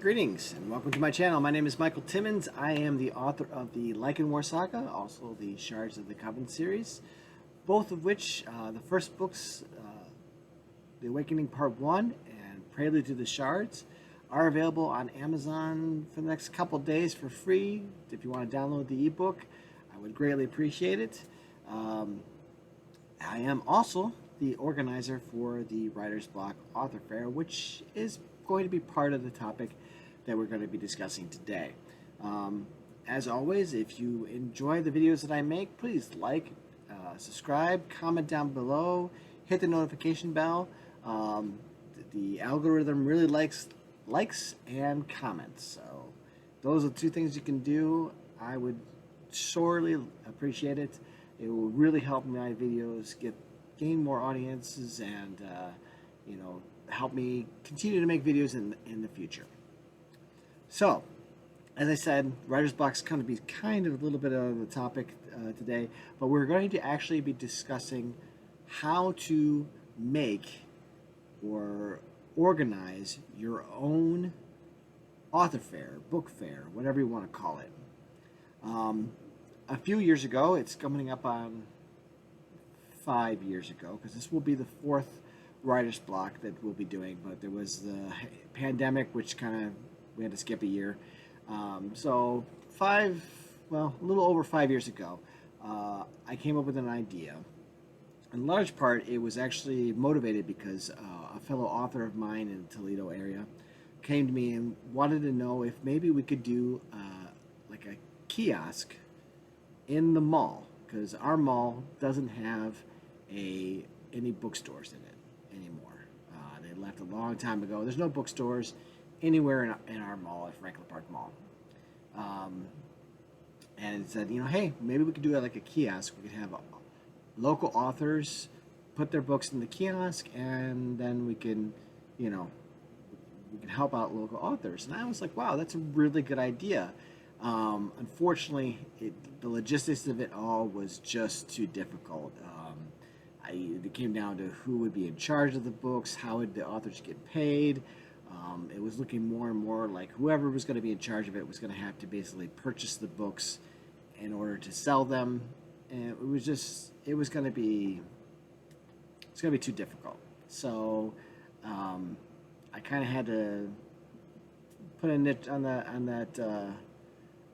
Greetings and welcome to my channel. My name is Michael Timmons. I am the author of the Lycan Saga, also the Shards of the Covenant series, both of which, the first books, The Awakening Part 1 and Prelude to the Shards, are available on Amazon for the next couple days for free. If you want to download the ebook, I would greatly appreciate it. I am also the organizer for the Writer's Block Author Fair, which is going to be part of the topic that we're going to be discussing today. As always, if you enjoy the videos that I make, please like, subscribe, comment down below, hit the notification bell. The algorithm really likes and comments, so those are two things you can do. I would sorely appreciate it. It will really help my videos gain more audiences and help me continue to make videos in the future. So, as I said, Writer's Block is going to be kind of a little bit of the topic today, but we're going to actually be discussing how to make or organize your own author fair, book fair, whatever you want to call it. A few years ago, it's coming up on 5 years ago, because this will be the fourth Writer's Block that we'll be doing, but there was the pandemic, which we had to skip a year. So a little over 5 years ago, I came up with an idea. In large part, it was actually motivated because a fellow author of mine in the Toledo area came to me and wanted to know if maybe we could do like a kiosk in the mall, because our mall doesn't have any bookstores in it anymore. They left a long time ago. There's no bookstores anywhere in our mall at Franklin Park Mall. And it said, hey, maybe we could do it like a kiosk. We could have local authors put their books in the kiosk, and then we can help out local authors. And I was like, wow, that's a really good idea. Unfortunately, the logistics of it all was just too difficult. It came down to who would be in charge of the books, how would the authors get paid. It was looking more and more like whoever was going to be in charge of it was going to have to basically purchase the books in order to sell them, and it was going to be too difficult. So I kind of had to put a nit on that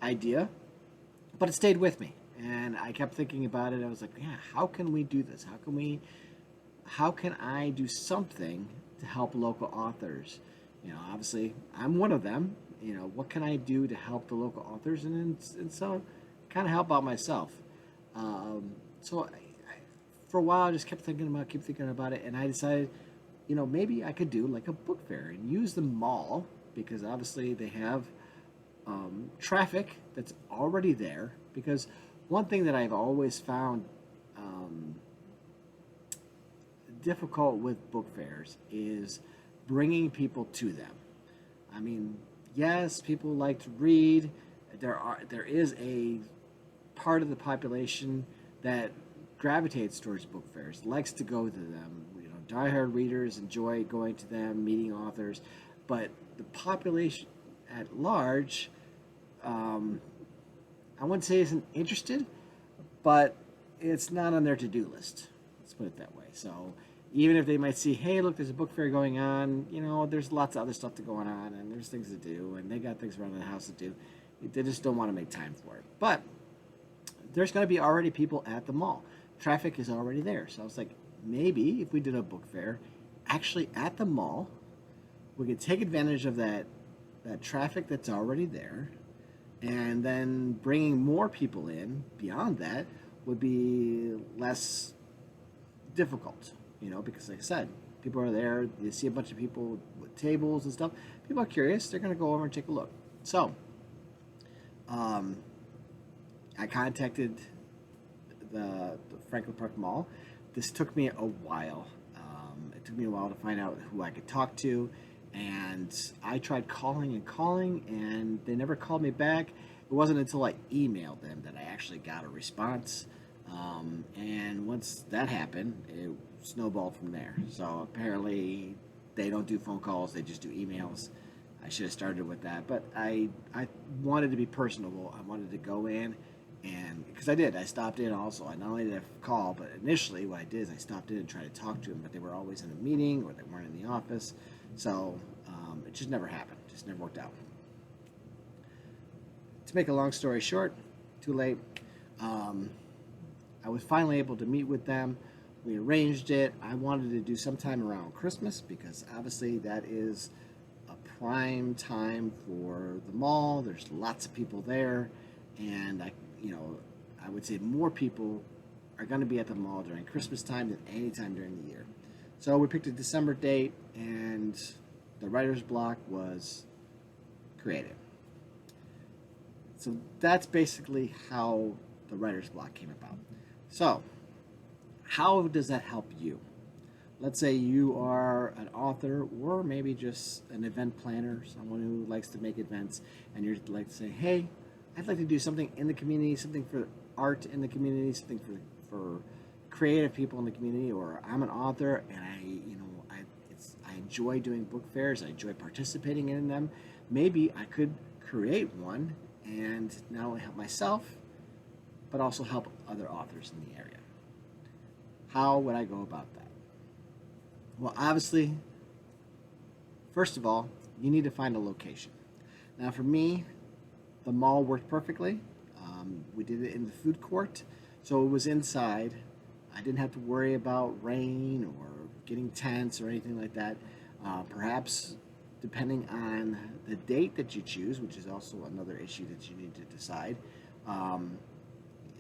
idea, but it stayed with me, and I kept thinking about it. I was like, yeah, how can we do this? How can I do something to help local authors? Obviously I'm one of them. What can I do to help the local authors, and so kind of help out myself. So for a while I just kept thinking about it, and I decided, maybe I could do like a book fair and use the mall, because obviously they have traffic that's already there. Because one thing that I've always found difficult with book fairs is bringing people to them. I mean, yes, people like to read. There is a part of the population that gravitates towards book fairs, likes to go to them. Diehard readers enjoy going to them, meeting authors, but the population at large, I wouldn't say isn't interested, but it's not on their to-do list. Let's put it that way. So even if they might see, hey, look, there's a book fair going on, there's lots of other stuff going on, and there's things to do, and they got things around the house to do. They just don't want to make time for it. But there's going to be already people at the mall. Traffic is already there. So I was like, maybe if we did a book fair actually at the mall, we could take advantage of that traffic that's already there, and then bringing more people in beyond that would be less difficult, because like I said, people are there, you see a bunch of people with tables and stuff, people are curious, they're going to go over and take a look. So I contacted the Franklin Park Mall. This took me a while. It took me a while to find out who I could talk to, and I tried calling, and they never called me back. It wasn't until I emailed them that I actually got a response. And once that happened, it snowballed from there. So apparently they don't do phone calls, they just do emails. I should have started with that, but I wanted to be personable. I wanted to go in, and because I did, I stopped in also. I not only did I call, but initially what I did is I stopped in and tried to talk to them, but they were always in a meeting or they weren't in the office, so it just never happened. Just never worked out. To make a long story short, too late. Um, I was finally able to meet with them. We arranged it. I wanted to do sometime around Christmas because obviously that is a prime time for the mall. There's lots of people there, and I would say more people are going to be at the mall during Christmas time than any time during the year. So we picked a December date, and the writer's block was created. So that's basically how the writer's block came about. So, how does that help you? Let's say you are an author or maybe just an event planner, someone who likes to make events, and you'd like to say, hey, I'd like to do something in the community, something for art in the community, something for creative people in the community, or I'm an author and I enjoy doing book fairs, I enjoy participating in them. Maybe I could create one and not only help myself, but also help other authors in the area. How would I go about that? Well, obviously, first of all, you need to find a location. Now, for me, the mall worked perfectly. We did it in the food court, so it was inside. I didn't have to worry about rain or getting tents or anything like that. Perhaps, depending on the date that you choose, which is also another issue that you need to decide,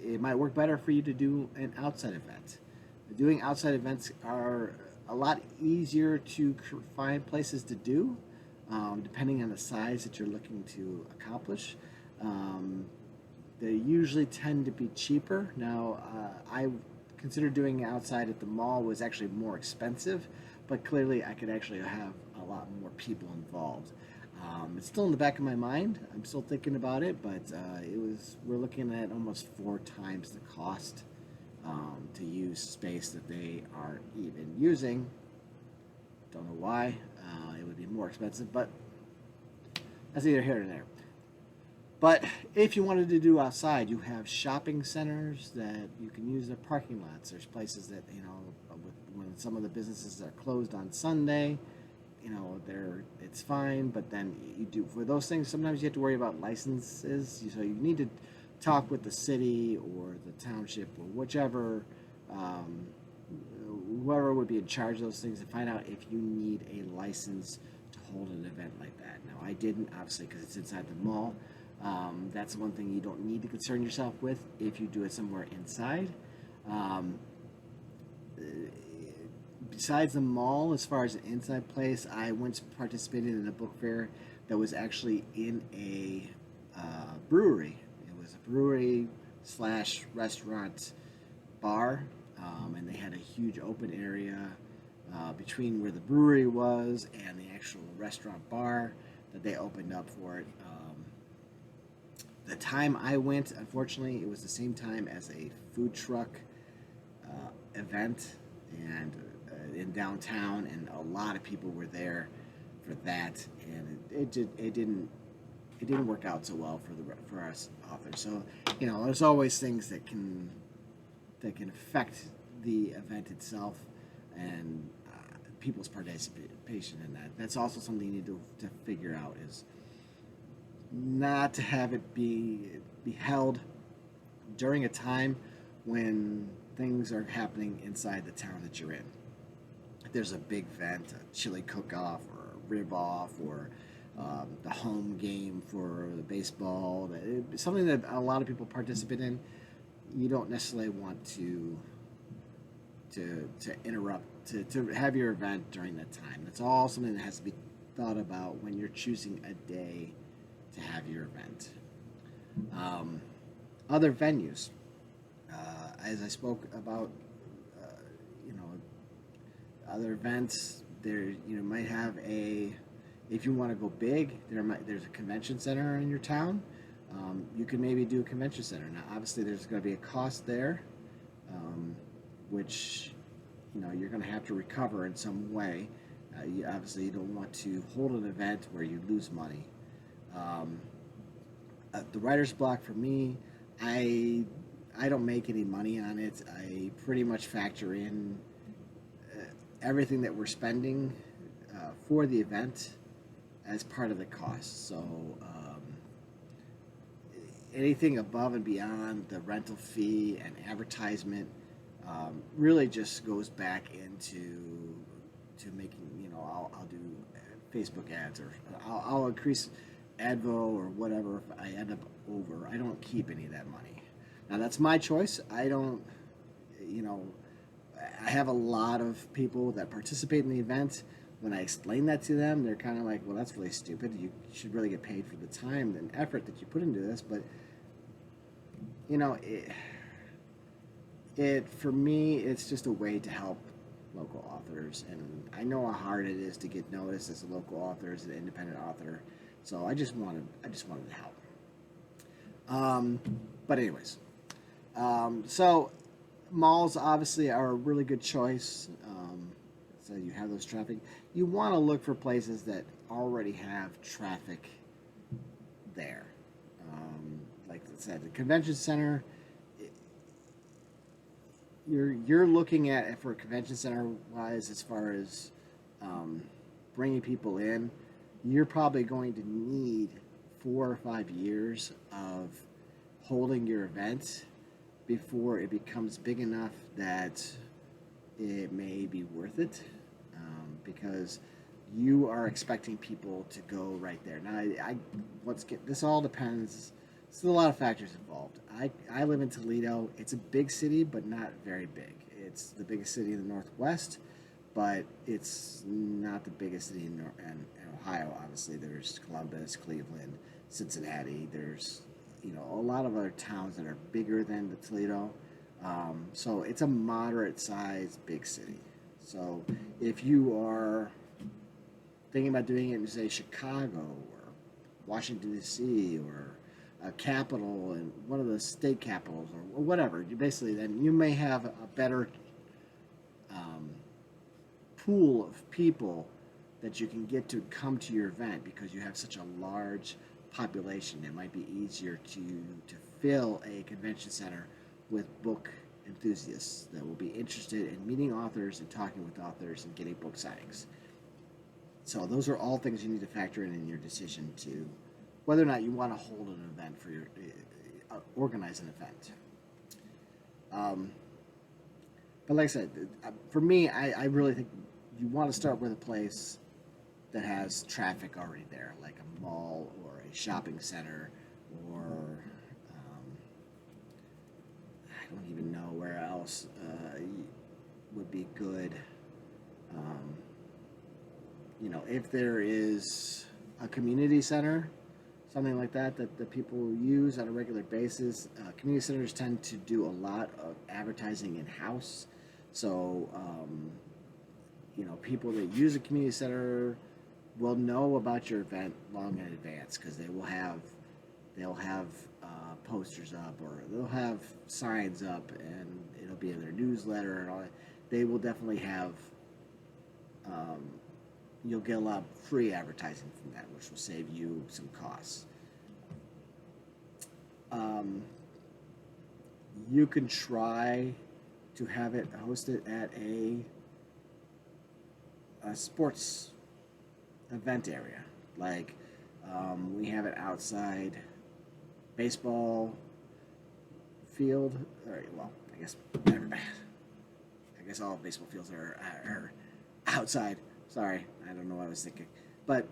it might work better for you to do an outside event. Doing outside events are a lot easier to find places to do, depending on the size that you're looking to accomplish. They usually tend to be cheaper. Now, I consider doing outside at the mall was actually more expensive, but clearly I could actually have a lot more people involved. It's still in the back of my mind. I'm still thinking about it, but we're looking at almost 4 times the cost to use space that they aren't even using. Don't know why. It would be more expensive, but that's either here or there. But if you wanted to do outside, you have shopping centers that you can use their parking lots. There's places that, when some of the businesses are closed on Sunday, it's fine, but then you do, for those things, sometimes you have to worry about licenses. So you need to talk with the city or the township or whichever, whoever would be in charge of those things, to find out if you need a license to hold an event like that. Now, I didn't, obviously, because it's inside the mall. That's one thing you don't need to concern yourself with if you do it somewhere inside. Besides the mall, as far as an inside place, I once participated in a book fair that was actually in a brewery. It was a brewery / restaurant bar, and they had a huge open area between where the brewery was and the actual restaurant bar that they opened up for it. The time I went, unfortunately, it was the same time as a food truck event and in downtown, and a lot of people were there for that, and it didn't work out so well for us authors. So there's always things that can affect the event itself and people's participation in that. That's also something you need to figure out, is not to have it be held during a time when things are happening inside the town that you're in. If there's a big event, a chili cook-off or a rib-off, or the home game for the baseball, something that a lot of people participate in, you don't necessarily want to interrupt, to have your event during that time. That's all something that has to be thought about when you're choosing a day to have your event. Other venues, as I spoke about, other events. There, might have if you want to go big, there's a convention center in your town. You can maybe do a convention center. Now, obviously, there's going to be a cost there, which you're going to have to recover in some way. Obviously, you don't want to hold an event where you lose money. Um, the writer's block for me, I I don't make any money on it. I pretty much factor in uh, everything that we're spending for the event as part of the cost. So anything above and beyond the rental fee and advertisement really just goes back into to making, I'll do Facebook ads, or I'll increase advo or whatever if I end up over. I don't keep any of that money. Now that's my choice. I don't, you know, I have a lot of people that participate in the event. When I explain that to them, they're kind of like, well, that's really stupid. You should really get paid for the time and effort that you put into this. But, you know, it for me, it's just a way to help local authors. And I know how hard it is to get noticed as a local author, as an independent author. So I just wanted to help. Um, but anyways, so malls obviously are a really good choice. So you have those traffic. You want to look for places that already have traffic there. Like I said, the convention center. You're looking at, for a convention center wise, as far as um, bringing people in, you're probably going to need 4 or 5 years of holding your event before it becomes big enough that it may be worth it, because you are expecting people to go right there. Now, let's get this, all depends. There's a lot of factors involved. I live in Toledo. It's a big city, but not very big. It's the biggest city in the Northwest, but it's not the biggest city in Ohio. Obviously, there's Columbus, Cleveland, Cincinnati. There's, a lot of other towns that are bigger than the Toledo. So it's a moderate-sized big city. So if you are thinking about doing it in, say, Chicago or Washington, D.C., or a capital and one of the state capitals, or whatever, then you may have a better um, pool of people that you can get to come to your event, because you have such a large population. It might be easier to fill a convention center with book enthusiasts that will be interested in meeting authors and talking with authors and getting book signings. So those are all things you need to factor in your decision to whether or not you want to hold an event for your organize an event. Um, but like I said, for me, I really think you want to start with a place that has traffic already there, like a mall or a shopping center, or I don't even know where else would be good. Um, if there is a community center, something like that people use on a regular basis. Community centers tend to do a lot of advertising in-house. So, people that use a community center will know about your event long in advance, because they'll have posters up, or they'll have signs up, and it'll be in their newsletter and all that. They will definitely have. You'll get a lot of free advertising from that, which will save you some costs. Um, you can try to have it hosted at a sports event area. Like, we have it outside baseball field. All right, well, I guess all baseball fields are outside. Sorry, I don't know what I was thinking. But,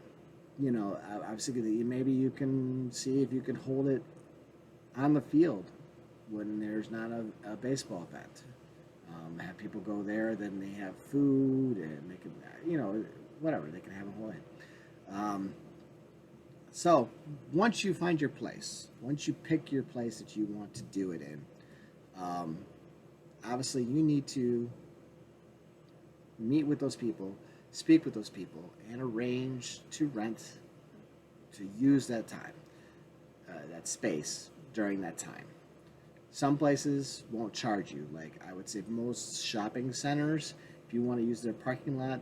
I was thinking that maybe you can see if you can hold it on the field when there's not a baseball event. Have people go there, then they have food, and they can, whatever, they can have a whole thing. So, once you find your place, once you pick your place that you want to do it in, um, obviously you need to meet with those people, speak with those people, and arrange to use that time, that space during that time. Some places won't charge you. Like, I would say most shopping centers, if you want to use their parking lot,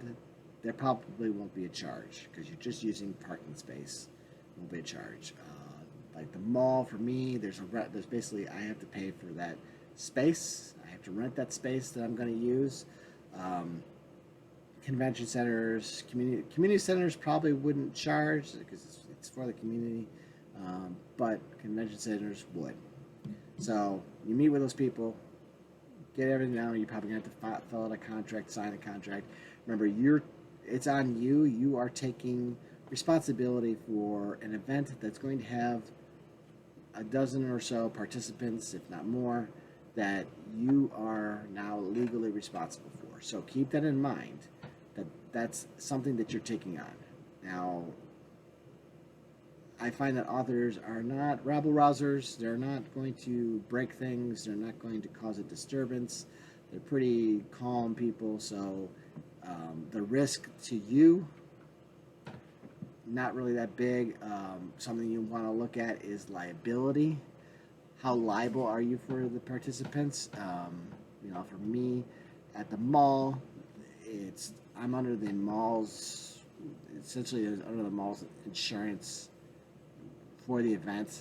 there probably won't be a charge because you're just using parking space. Won't be a charge. Like the mall, for me, there's basically I have to pay for that space. I have to rent that space that I'm going to use. Um, Convention centers, community centers probably wouldn't charge because it's for the community, but convention centers would. So you meet with those people, get everything down. You're probably gonna have to fill out a contract, sign a contract. Remember, it's on you. You are taking responsibility for an event that's going to have a dozen or so participants, if not more, that you are now legally responsible for. So keep that in mind. That's something that you're taking on. Now, I find that authors are not rabble rousers. They're not going to break things. They're not going to cause a disturbance. They're pretty calm people. So the risk to you, not really that big. Something you want to look at is liability. How liable are you for the participants? For me, at the mall, I'm under the mall's, essentially under the mall's insurance for the event.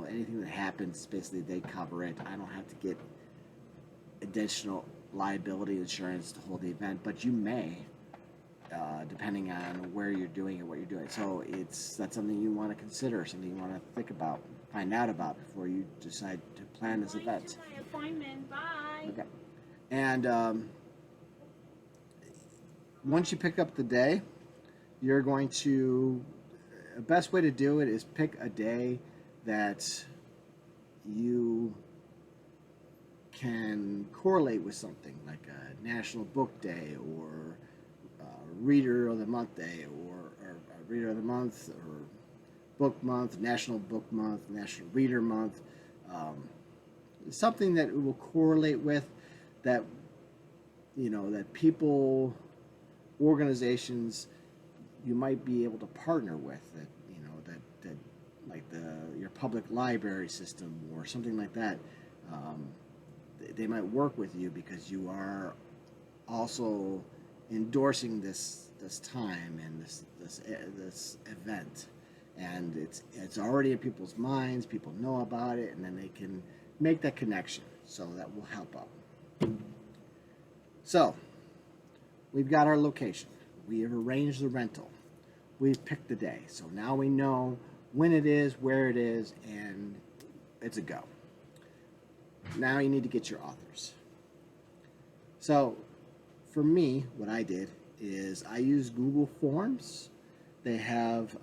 Anything that happens, basically they cover it. I don't have to get additional liability insurance to hold the event, but you may, depending on where you're doing it, what you're doing. So that's something you want to consider, something you want to think about, find out about before you decide to plan this event. My appointment. Bye. Okay. And once you pick up the day, you're going to, the best way to do it is pick a day that you can correlate with something, like a National Book Day or Reader of the Month Day or Reader of the Month or Book Month, National Book Month, National Reader Month, something that it will correlate with, that that people, organizations you might be able to partner with, that like your public library system or something like that. They might work with you because you are also endorsing this time and this event, and it's already in people's minds. People know about it, and then they can make that connection. So that will help out. So we've got our location. We have arranged the rental. We've picked the day. So now we know when it is, where it is, and it's a go. Now you need to get your authors. So for me, what I did is I used Google Forms. They have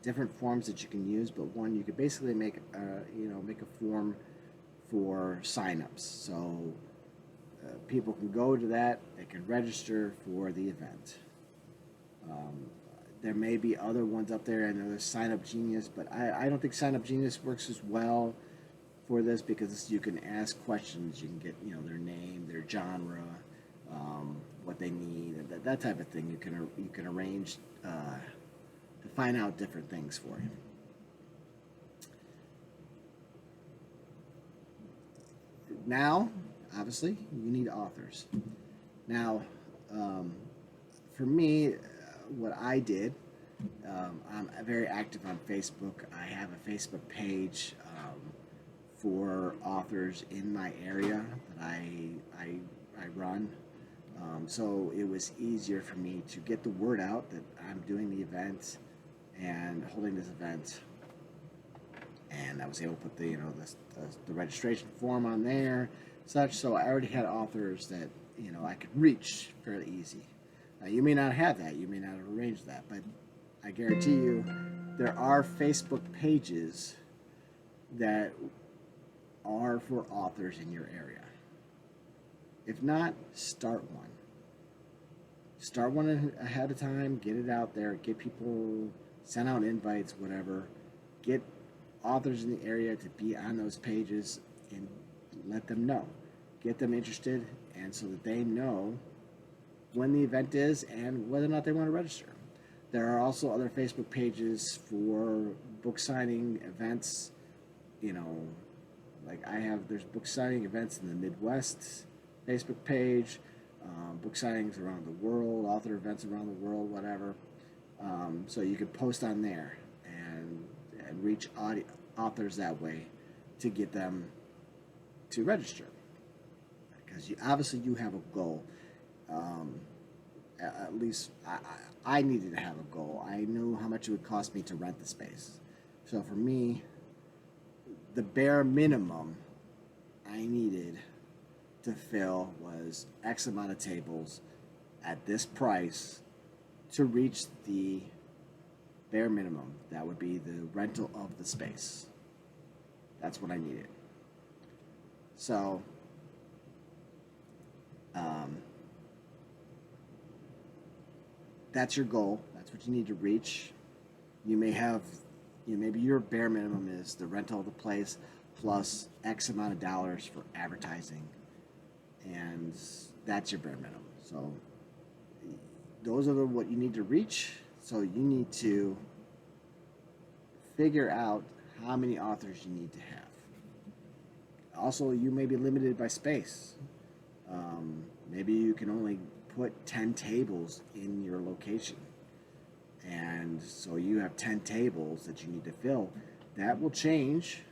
different forms that you can use, but one you could basically make a form for signups. So people can go to that. They can register for the event. There may be other ones up there. I know there's Sign Up Genius, but I don't think Sign Up Genius works as well for this, because you can ask questions. You can get their name, their genre, what they need, that type of thing. You can arrange to find out different things for you. Now, obviously, you need authors. Now, for me, what I did, I'm very active on Facebook. I have a Facebook page for authors in my area that I run. So it was easier for me to get the word out that I'm doing the event and holding this event. And I was able to put the registration form on there, such. So I already had authors that I could reach fairly easy. Now, you may not have that, you may not have arranged that, but I guarantee you there are Facebook pages that are for authors in your area. If not, start one. Start one ahead of time, get it out there, get people, send out invites, whatever. Get authors in the area to be on those pages and let them know. Get them interested, and so that they know when the event is and whether or not they want to register. There are also other Facebook pages for book signing events. Like there's book signing events in the Midwest Facebook page. book signings around the world, author events around the world, whatever. So you could post on there and reach authors that way to get them to register. Because obviously you have a goal. At least I needed to have a goal. I knew how much it would cost me to rent the space. So for me, the bare minimum I needed to fill was X amount of tables at this price to reach the bare minimum. That would be the rental of the space. That's what I needed. So, that's your goal. That's what you need to reach. You may have, maybe your bare minimum is the rental of the place plus X amount of dollars for advertising, and that's your bare minimum. So those are what you need to reach. So you need to figure out how many authors you need to have. Also, you may be limited by space. Maybe you can only put 10 tables in your location. And so you have 10 tables that you need to fill. That will change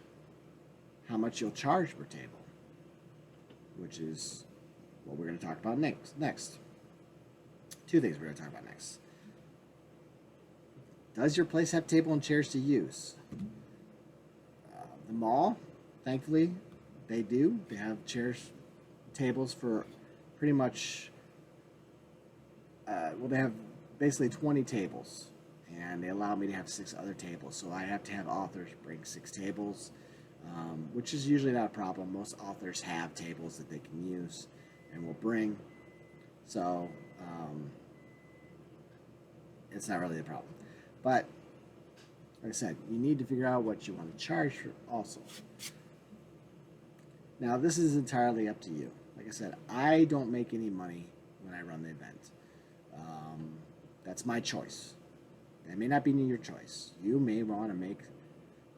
how much you'll charge per table, which is what we're going to talk about next. Two things we're going to talk about next. Does your place have table and chairs to use? The mall, thankfully, they do. They have tables for pretty much, they have basically 20 tables, and they allow me to have 6 other tables. So I have to have authors bring 6 tables, which is usually not a problem. Most authors have tables that they can use and will bring. So it's not really a problem. But like I said, you need to figure out what you want to charge for also. Now, this is entirely up to you. Like I said, I don't make any money when I run the event. That's my choice. That may not be your choice. You may want to make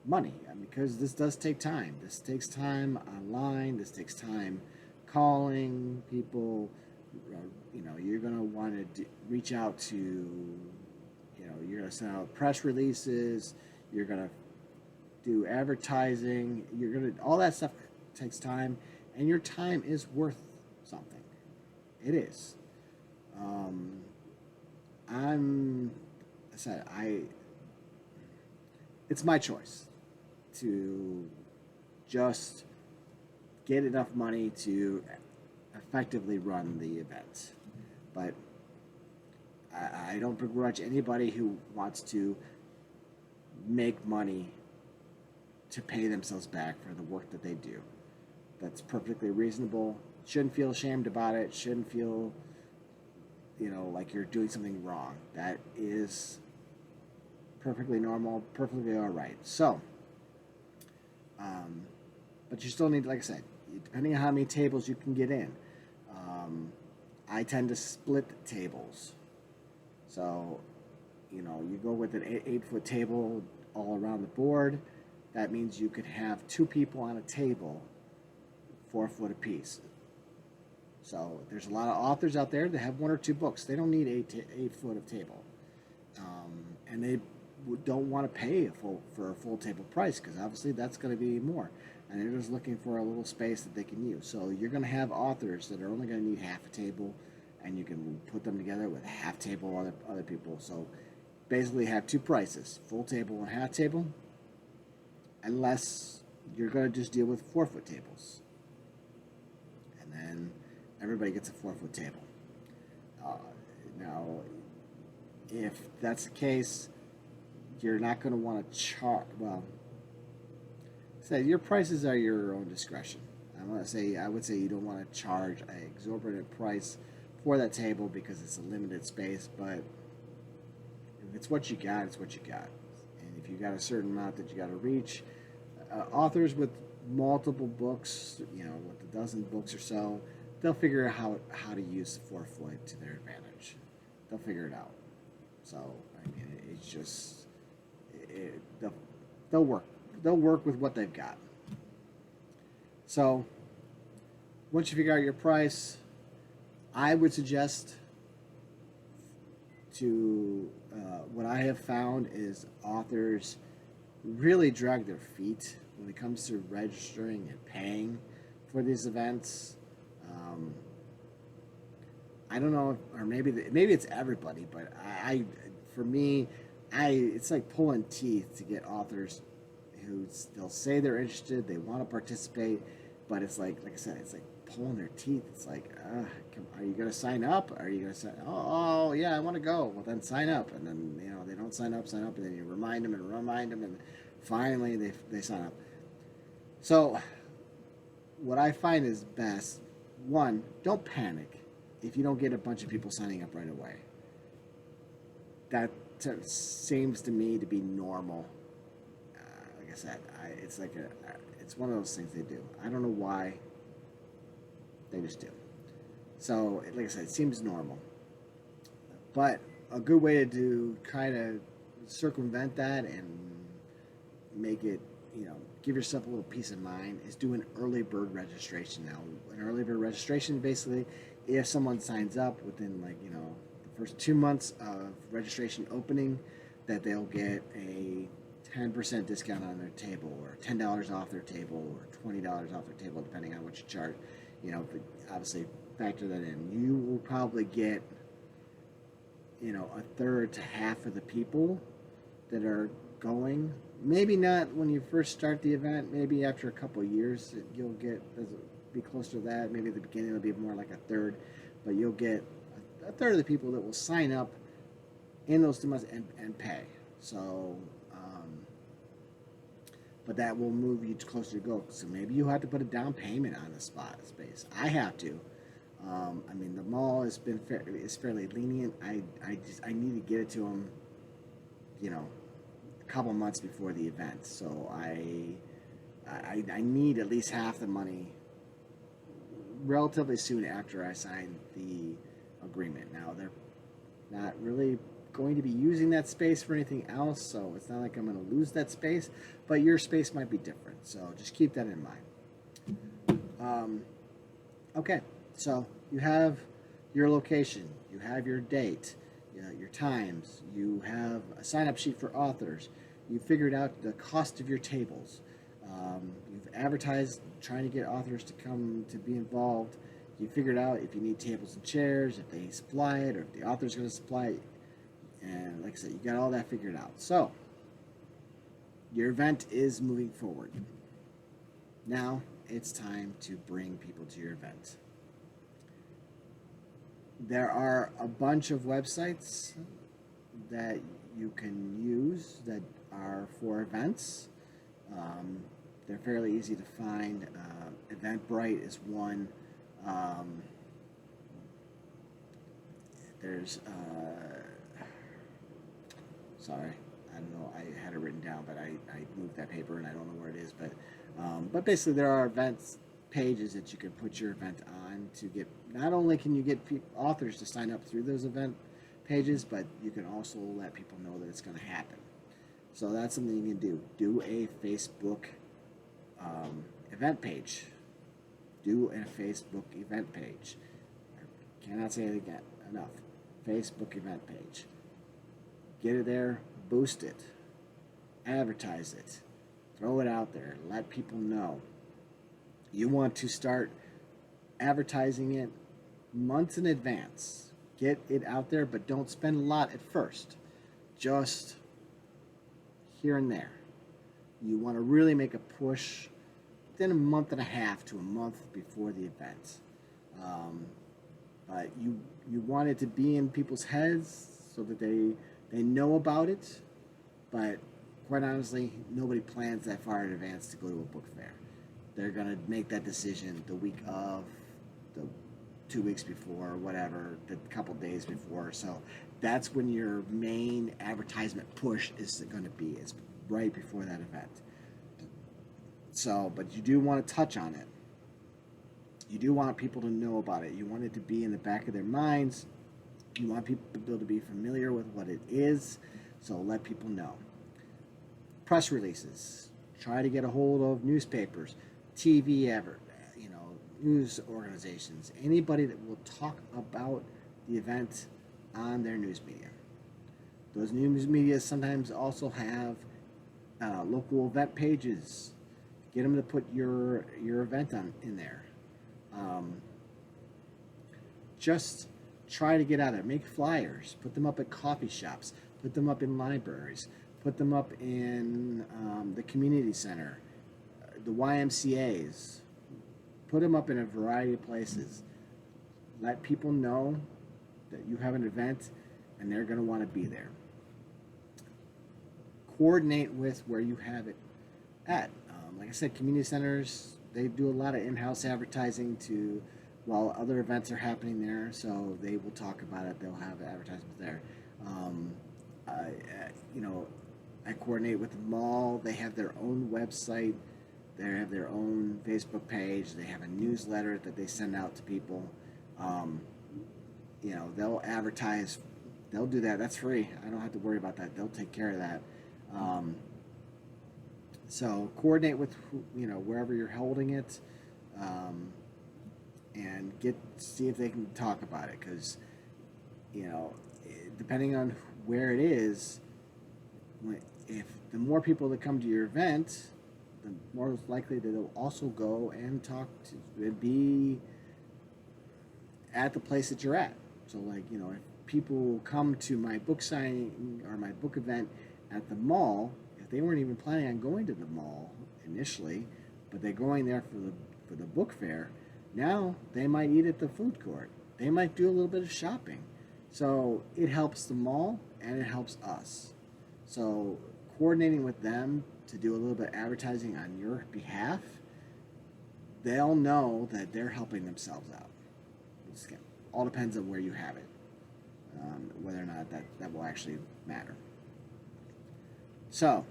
money because this does take time. This takes time online. This takes time calling people. You're going to want to reach out to, you're going to send out press releases. You're going to do advertising. All that stuff takes time, and your time is worth something. It is. It's my choice to just get enough money to effectively run the event. But I don't begrudge anybody who wants to make money to pay themselves back for the work that they do. That's perfectly reasonable. Shouldn't feel ashamed about it. Shouldn't feel, like you're doing something wrong. That is perfectly normal, perfectly all right. So, but you still need, like I said, depending on how many tables you can get in. I tend to split tables. So, you go with an 8-foot table all around the board. That means you could have 2 people on a table, 4 foot apiece. So there's a lot of authors out there that have 1 or 2 books. They don't need 8 foot of table, and they don't want to pay for a full table price because obviously that's going to be more. And they're just looking for a little space that they can use. So you're going to have authors that are only going to need half a table, and you can put them together with a half table other people. So basically have 2 prices, full table and half table, unless you're going to just deal with 4 foot tables. And then everybody gets a 4 foot table. Now, if that's the case, you're not going to want to charge, your prices are your own discretion. I would say you don't want to charge an exorbitant price for that table because it's a limited space, but if it's what you got, it's what you got. And if you got a certain amount that you got to reach, authors with multiple books, with a dozen books or so, they'll figure out how to use the 4 foot to their advantage. They'll figure it out. So, it's just, they'll work. They'll work with what they've got. So, once you figure out your price, I would suggest to what I have found is authors really drag their feet when it comes to registering and paying for these events. Um, I don't know, or maybe it's everybody, but for me, it's like pulling teeth to get authors who they'll say they're interested, they want to participate, but it's like I said, it's like pulling their teeth. It's like, are you gonna sign up? Are you gonna sign? Oh yeah, I want to go. Well, then sign up, and then they don't sign up, and then you remind them, and finally they sign up. So what I find is best. One, don't panic if you don't get a bunch of people signing up right away. That seems to me to be normal. Like I said, it's one of those things they do. I don't know why. They just do. So, like I said, it seems normal. But a good way to kind of circumvent that and make it, give yourself a little peace of mind is do an early bird registration. Now, an early bird registration, basically, if someone signs up within, the first 2 months of registration opening, that they'll get a 10% discount on their table, or $10 off their table, or $20 off their table, depending on what you charge. But obviously factor that in. You will probably get, a third to half of the people that are going. Maybe not when you first start the event. Maybe after a couple of years, you'll be closer to that. Maybe at the beginning it'll be more like a third, but you'll get a third of the people that will sign up in those 2 months and pay. So, but that will move you closer to go. So maybe you have to put a down payment on the spot space. I have to. The mall is fairly lenient. I need to get it to them, a couple months before the event. So I need at least half the money relatively soon after I sign the agreement. Now they're not really going to be using that space for anything else, so it's not like I'm going to lose that space, but your space might be different, so just keep that in mind. Okay, so you have your location, you have your date, your times, you have a sign-up sheet for authors, you figured out the cost of your tables, you've advertised trying to get authors to come to be involved, you figured out if you need tables and chairs, if they supply it, or if the author's going to supply it. And like I said, you got all that figured out. So, your event is moving forward. Now, it's time to bring people to your event. There are a bunch of websites that you can use that are for events. They're fairly easy to find. Eventbrite is one. There's... sorry, I don't know. I had it written down, but I moved that paper and I don't know where it is. But basically, there are events pages that you can put your event on to get. Not only can you get authors to sign up through those event pages, but you can also let people know that it's going to happen. So that's something you can do. Do a Facebook event page. Do a Facebook event page. I cannot say it again enough. Facebook event page. Get it there, boost it, advertise it, throw it out there, let people know. You want to start advertising it months in advance. Get it out there, but don't spend a lot at first. Just here and there. You want to really make a push within a month and a half to a month before the event. But you want it to be in people's heads so that they know about it, but quite honestly, nobody plans that far in advance to go to a book fair. They're going to make that decision the week of, the 2 weeks before, whatever, the couple days before. So that's when your main advertisement push is going to be. It's right before that event. So, but you do want to touch on it. You do want people to know about it. You want it to be in the back of their minds. You want people to be familiar with what it is, so let people know. Press releases. Try to get a hold of newspapers, TV news organizations, anybody that will talk about the event on their news media. Those news media sometimes also have local event pages. Get them to put your event on in there. Um, just try to get out there. Make flyers. Put them up at coffee shops. Put them up in libraries. Put them up in the community center, the YMCA's. Put them up in a variety of places. Let people know that you have an event and they're going to want to be there. Coordinate with where you have it at. Like I said, community centers, they do a lot of in-house advertising to while other events are happening there, so they will talk about it. They'll have advertisements there. Um, I, you know, I coordinate with the mall. They have their own website. They have their own Facebook page. They have a newsletter that they send out to people. Um, they'll advertise. They'll do that. That's free. I don't have to worry about that. They'll take care of that. So coordinate with wherever you're holding it, and see if they can talk about it. Because depending on where it is, if the more people that come to your event, the more likely that they'll also go and be at the place that you're at. So if people come to my book signing or my book event at the mall, if they weren't even planning on going to the mall initially, but they're going there for the book fair, now they might eat at the food court. They might do a little bit of shopping. So it helps the mall and it helps us. So coordinating with them to do a little bit of advertising on your behalf, they'll know that they're helping themselves out. It all depends on where you have it, whether or not that will actually matter. So,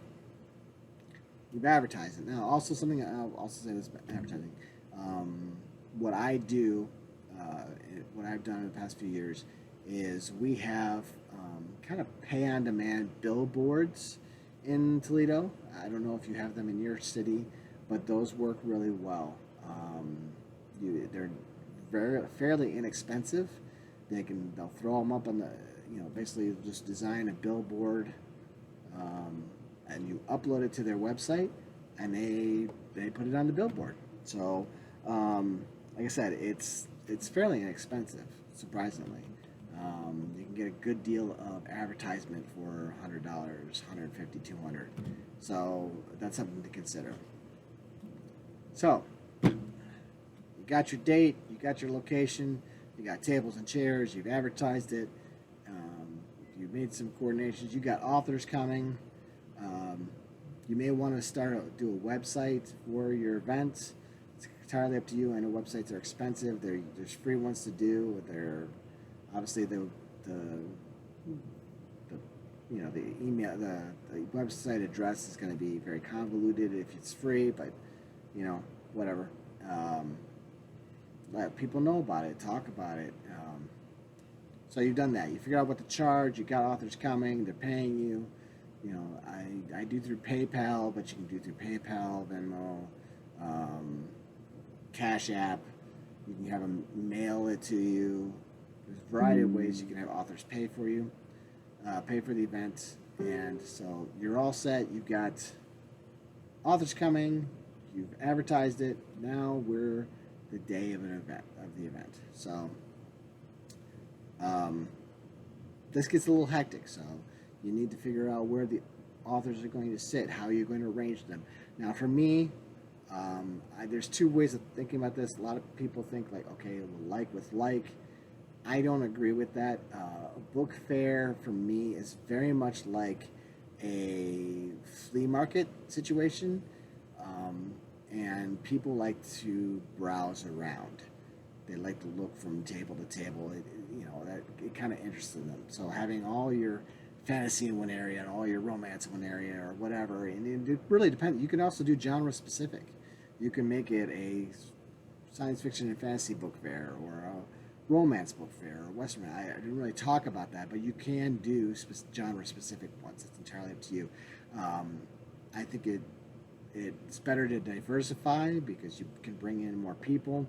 you've advertised it. Now, also something I'll also say this advertising. What I do, what I've done in the past few years, is we have kind of pay-on-demand billboards in Toledo. I don't know if you have them in your city, but those work really well. They're fairly inexpensive. They'll throw them up on basically just design a billboard. And you upload it to their website, and they put it on the billboard. So, like I said, it's fairly inexpensive, surprisingly. You can get a good deal of advertisement for $100, $150, $200. So that's something to consider. So, you got your date, you got your location, you got tables and chairs, you've advertised it. You've made some coordinations. You got authors coming. You may want to do a website for your events. It's entirely up to you. I know websites are expensive. There's free ones to do. They're obviously the email, the website address is going to be very convoluted if it's free, but whatever. Let people know about it. Talk about it. So you've done that. You figured out what to charge. You got authors coming. They're paying you. I do through PayPal, but you can do through PayPal, Venmo, Cash App. You can have them mail it to you. There's a variety of ways you can have authors pay for you, pay for the event. And so you're all set. You've got authors coming. You've advertised it. Now we're the day of the event. So this gets a little hectic, so you need to figure out where the authors are going to sit, how you're going to arrange them. Now, for me, there's two ways of thinking about this. A lot of people think okay, like with like. I don't agree with that. A book fair, for me, is very much like a flea market situation, and people like to browse around. They like to look from table to table. It kind of interests them. So having all your fantasy in one area and all your romance in one area or whatever, and it really depends. You can also do genre specific. You can make it a science fiction and fantasy book fair or a romance book fair or western. I didn't really talk about that, but you can do genre specific ones. It's entirely up to you. I think it's better to diversify because you can bring in more people.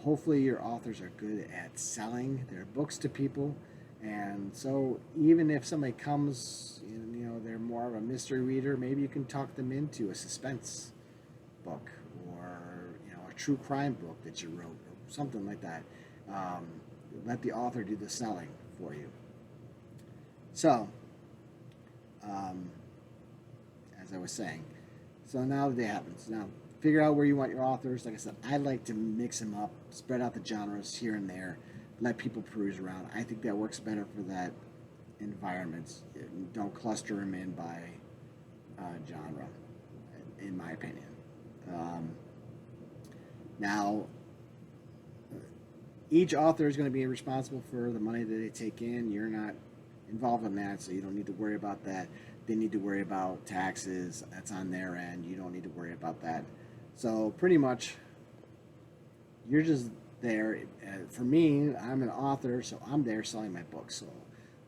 Hopefully your authors are good at selling their books to people, and so even if somebody comes, they're more of a mystery reader, maybe you can talk them into a suspense book, or a true crime book that you wrote, or something like that. um, Let the author do the selling for you. So um, as I was saying, so now the day happens. Now figure out where you want your authors. Like I said, I like to mix them up, spread out the genres here and there, let people peruse around. I think that works better for that environment. Don't cluster them in by genre, in my opinion. Um, Now, each author is going to be responsible for the money that they take in. You're not involved in that, so you don't need to worry about that. They need to worry about taxes. That's on their end. You don't need to worry about that. So pretty much, you're just there. For me, I'm an author, so I'm there selling my book. So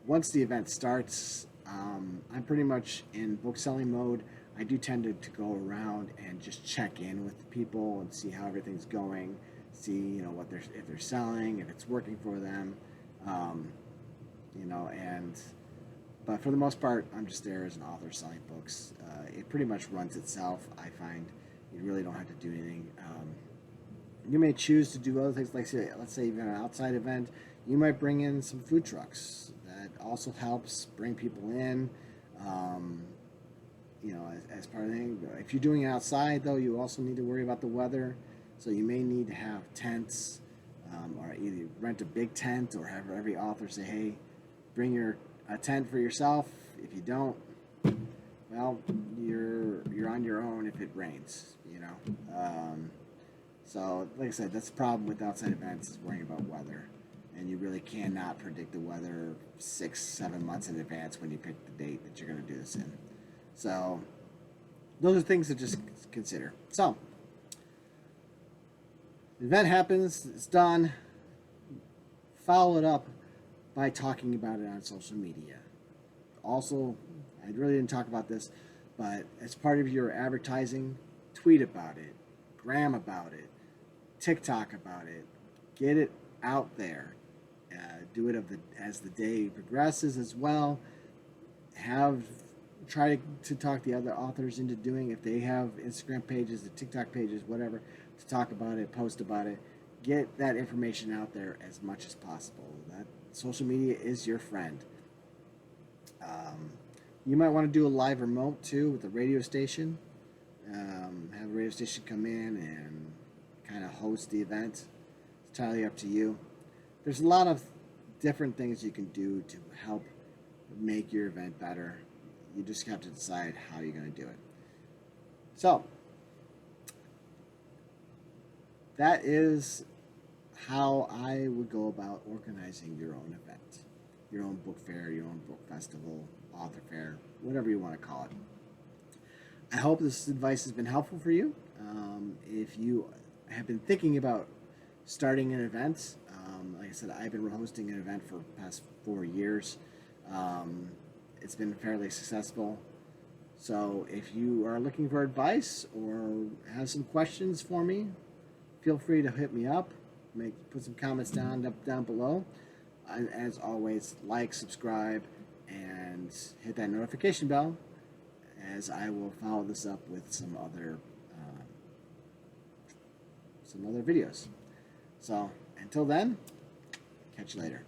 once the event starts, I'm pretty much in book selling mode. I do tend to go around and just check in with people and see how everything's going, see what if they're selling, if it's working for them, um, and but for the most part, I'm just there as an author selling books. It pretty much runs itself. I find you really don't have to do anything. You may choose to do other things, like let's say even an outside event. You might bring in some food trucks. That also helps bring people in. Um, as part of the thing. If you're doing it outside, though, you also need to worry about the weather. So you may need to have tents, or either rent a big tent, or have every author say, "Hey, bring a tent for yourself." If you don't, well, you're on your own if it rains. So, like I said, that's the problem with outside events, is worrying about weather, and you really cannot predict the weather 6-7 months in advance when you pick the date that you're going to do this in. So those are things to just consider. So the event happens, it's done. Follow it up by talking about it on social media. Also, I really didn't talk about this, but as part of your advertising, tweet about it, gram about it, TikTok about it, get it out there. Do it as the day progresses as well. Try to talk the other authors into doing, if they have Instagram pages, the TikTok pages, whatever, to talk about it, post about it. Get that information out there as much as possible. That social media is your friend. You might want to do a live remote too with a radio station. Have a radio station come in and kind of host the event. It's entirely up to you. There's a lot of different things you can do to help make your event better. You just have to decide how you're going to do it. So that is how I would go about organizing your own event, your own book fair, your own book festival, author fair, whatever you want to call it. I hope this advice has been helpful for you. If you have been thinking about starting an event, like I said, I've been hosting an event for the past 4 years. It's been fairly successful. So if you are looking for advice or have some questions for me, feel free to hit me up. Put some comments down below. And as always, like, subscribe, and hit that notification bell, as I will follow this up with some other videos. So until then, catch you later.